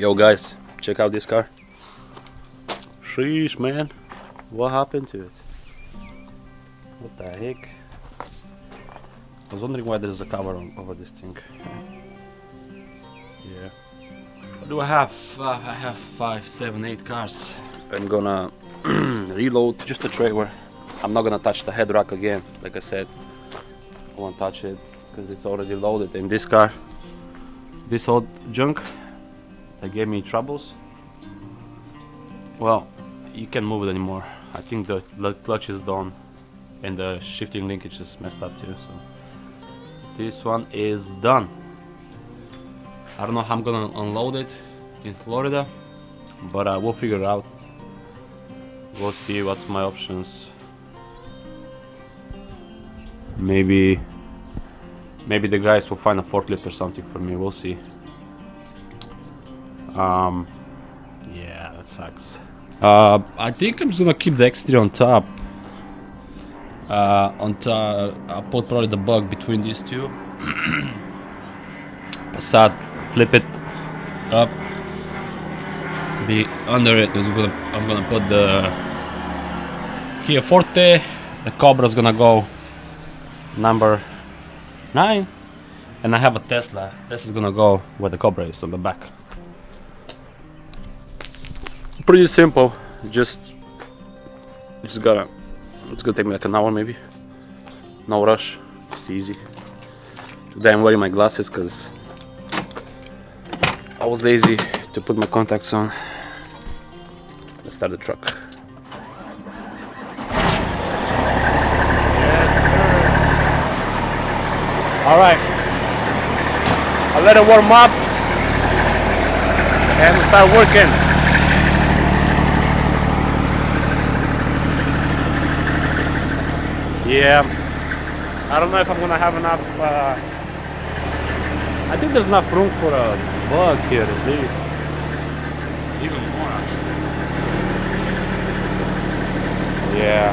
Yo guys, check out this car. Sheesh man, what happened to it? What the heck? I was wondering why there's a cover over this thing. Yeah. What do I have? I have 5, 7, 8 cars. I'm gonna reload just the trailer. I'm not gonna touch the head rack again, like I said. I won't touch it because it's already loaded in this car. This old junk that gave me troubles. Well, you can't move it anymore. I think the clutch is done and the shifting linkage is messed up too. So this one is done. I don't know how I'm gonna unload it in Florida, but we'll figure it out. We'll see what's my options. Maybe the guys will find a forklift or something for me. We'll see. Yeah, that sucks. I think I'm just gonna keep the X3 on top. I'll put probably the bug between these two. Passat, flip it up, be under it. I'm gonna put the Kia Forte. The Cobra's gonna go number 9, and I have a Tesla. This is gonna go where the Cobra is on the back. Pretty simple. Just gotta. It's gonna take me like an hour maybe. No rush. It's easy. Today I'm wearing my glasses because I was lazy to put my contacts on. Let's start the truck. Yes, sir. All right. I'll let it warm up and we'll start working. Yeah, I don't know if I'm gonna have enough. I think there's enough room for a bug here at least. Even more actually. Yeah.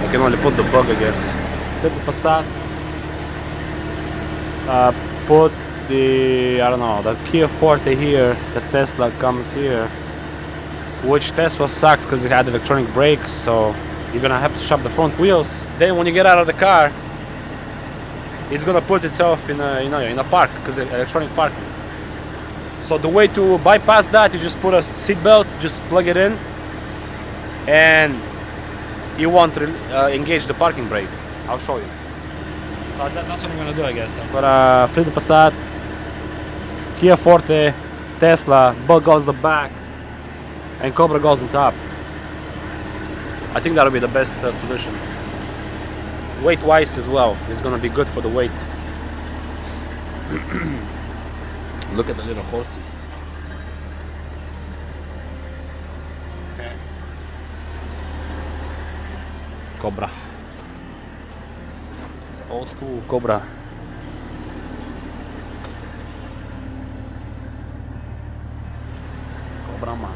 I can only put the bug, I guess. Put the Passat. Put the, I don't know, the Kia Forte here. The Tesla comes here. Which Tesla sucks because it had electronic brakes, so you're gonna have to shop the front wheels. Then when you get out of the car, it's gonna put itself in a park because it's electronic parking. So the way to bypass that, you just put a seat belt, just plug it in, and you won't engage the parking brake. I'll show you. So that's what I'm gonna do, I guess. I'm gonna flip the Passat, Kia Forte, Tesla, bug goes the back, and Cobra goes on top. I think that'll be the best solution. Weight wise as well, it's gonna be good for the weight. Look at the little horsey. Cobra. It's old school Cobra. Cobra man.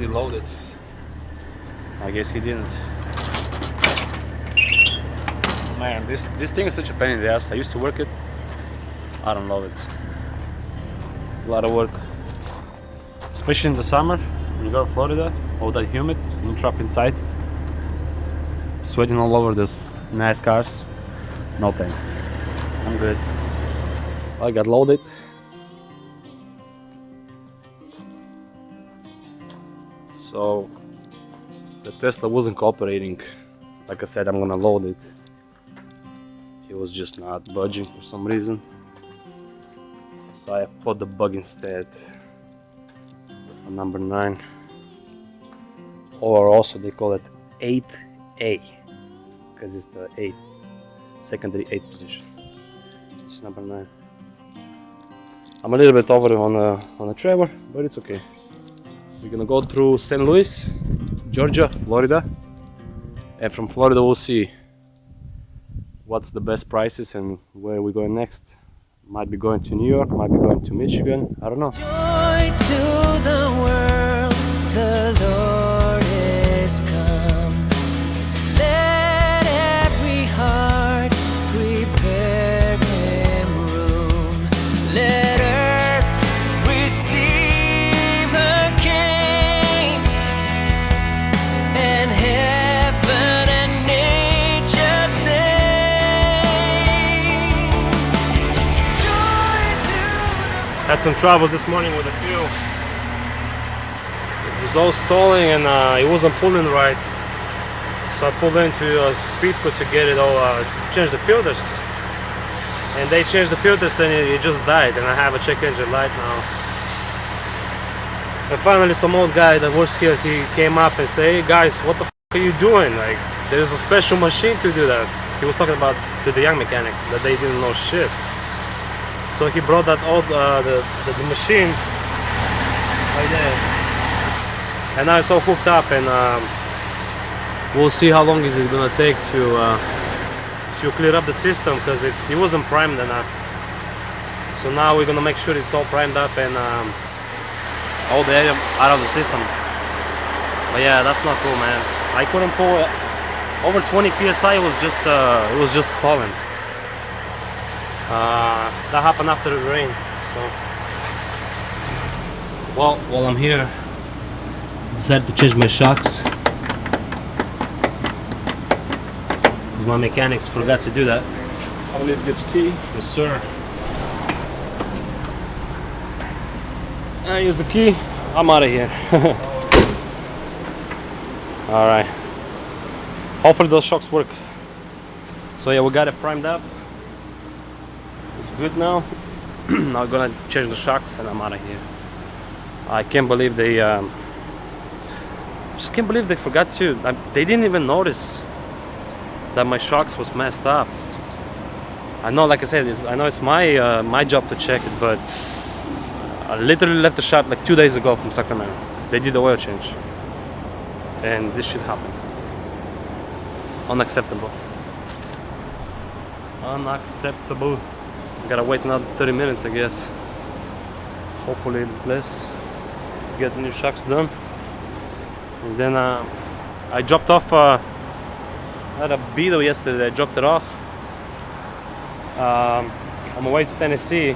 Loaded. I guess he didn't. Man, this thing is such a pain in the ass. I used to work it. I don't love it. It's a lot of work, especially in the summer when you go to Florida, all that humid, and you trap inside, sweating all over these nice cars. No thanks. I'm good. I got loaded. So the Tesla wasn't cooperating. Like I said, I'm gonna load it. It was just not budging for some reason. So I put the bug instead on number 9. Or also they call it 8A because it's the 8th, secondary 8th position. It's number 9. I'm a little bit over on the trailer, but it's okay. We're gonna go through St. Louis, Georgia, Florida, and from Florida we'll see what's the best prices and where we're going next. Might be going to New York, might be going to Michigan. I don't know. Joy to the world, the Lord is come. Let every heart prepare him room. Let earth receive the King, and heaven and nature sing. Joy to Had some troubles this morning with the fuel. It was all stalling and it wasn't pulling right. So I pulled into Speedco to get it all, to change the filters. And they changed the filters and it just died. And I have a check engine light now. And finally some old guy that works here, he came up and said, "Hey guys, what the f are you doing? Like, there's a special machine to do that." He was talking about to the young mechanics that they didn't know shit. So he brought that old the machine right there, and now it's all hooked up, and we'll see how long is it gonna take to clear up the system, because it wasn't primed enough. So now we're gonna make sure it's all primed up and all the air out of the system. But yeah, that's not cool, man. I couldn't pull over 20 psi. It was just stalling. That happened after the rain. So, well, while I'm here, I decided to change my shocks because my mechanics forgot to do that. I need to get your key. Yes, sir. I use the key. I'm out of here. All right. Hopefully those shocks work. So yeah, we got it primed up. It's good now. Now I'm gonna change the shocks and I'm out of here. I can't believe they just can't believe they forgot to. They didn't even notice that my shocks was messed up. I know, like I said, I know it's my my job to check it, but I literally left the shop like 2 days ago from Sacramento. They did the oil change, and this should happen. Unacceptable. Unacceptable. Gotta wait another 30 minutes, I guess. Hopefully less to get the new shocks done. And then I dropped off. I had a Beetle yesterday. I dropped it off. I'm on my way to Tennessee,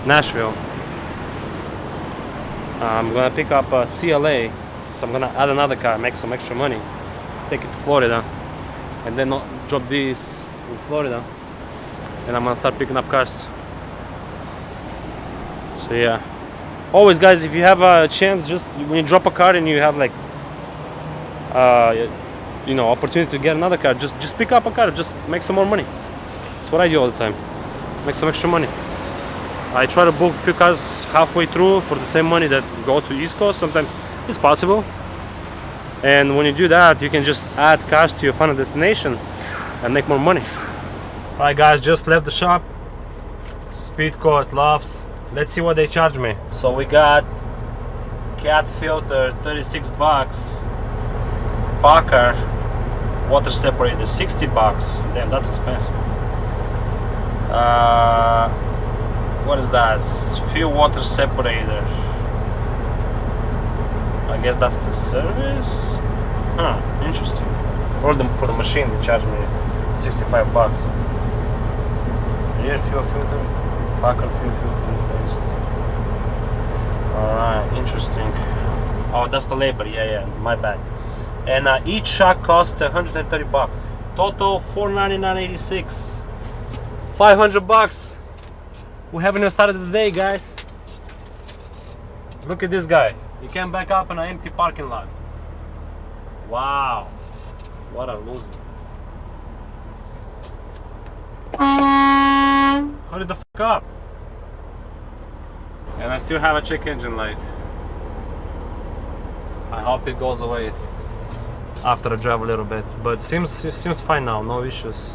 Nashville. I'm gonna pick up a CLA, so I'm gonna add another car, make some extra money, take it to Florida, and then drop these in Florida. And I'm gonna start picking up cars. So yeah, always guys, if you have a chance, just when you drop a car and you have like you know, opportunity to get another car, just pick up a car, just make some more money. That's what I do all the time, make some extra money. I try to book a few cars halfway through for the same money that go to East Coast. Sometimes it's possible, and when you do that, you can just add cars to your final destination and make more money. Alright guys, just left the shop. Speedco at Loves. Let's see what they charge me. So we got cat filter, 36 bucks. Parker water separator, 60 bucks. Damn, that's expensive. What is that? Fuel water separator. I guess that's the service. Huh, interesting. Or for the machine they charge me 65 bucks. Rear fuel filter, Parker fuel filter replaced. Alright, interesting. Oh, that's the labor. Yeah, my bad. And each shock costs 130 bucks. Total 499.86. 500 bucks. We haven't even started the day, guys. Look at this guy. He came back up in an empty parking lot. Wow. What a loser. Hurry the fuck up. And I still have a check engine light. I hope it goes away after I drive a little bit, but it seems fine now, no issues.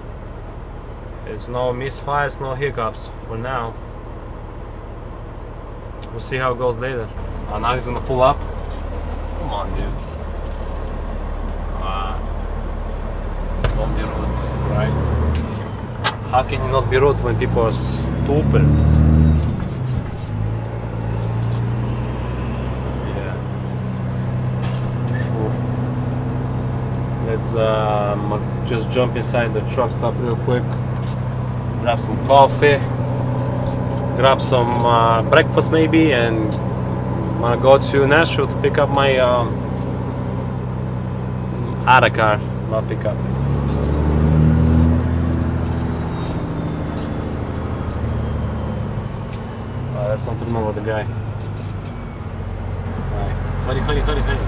It's no misfires, no hiccups for now. We'll see how it goes later. Now he's gonna pull up. Come on, dude. Don't be rude, right? How can you not be rude when people are stupid? Yeah. Sure. Let's just jump inside the truck stop real quick. Grab some coffee. Grab some breakfast maybe, and I'm gonna go to Nashville to pick up my other car, not pickup. Let's not remember the guy. Hurry, hurry, hurry, hurry.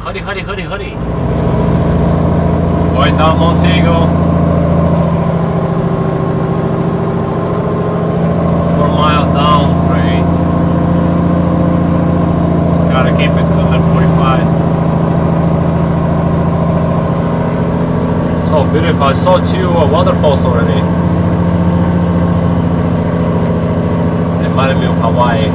Hurry, hurry, hurry, hurry. Going down Montego. 4 miles down, great. Gotta keep it under 45. So beautiful. I saw 2 waterfalls already. Reminded me of Hawaii.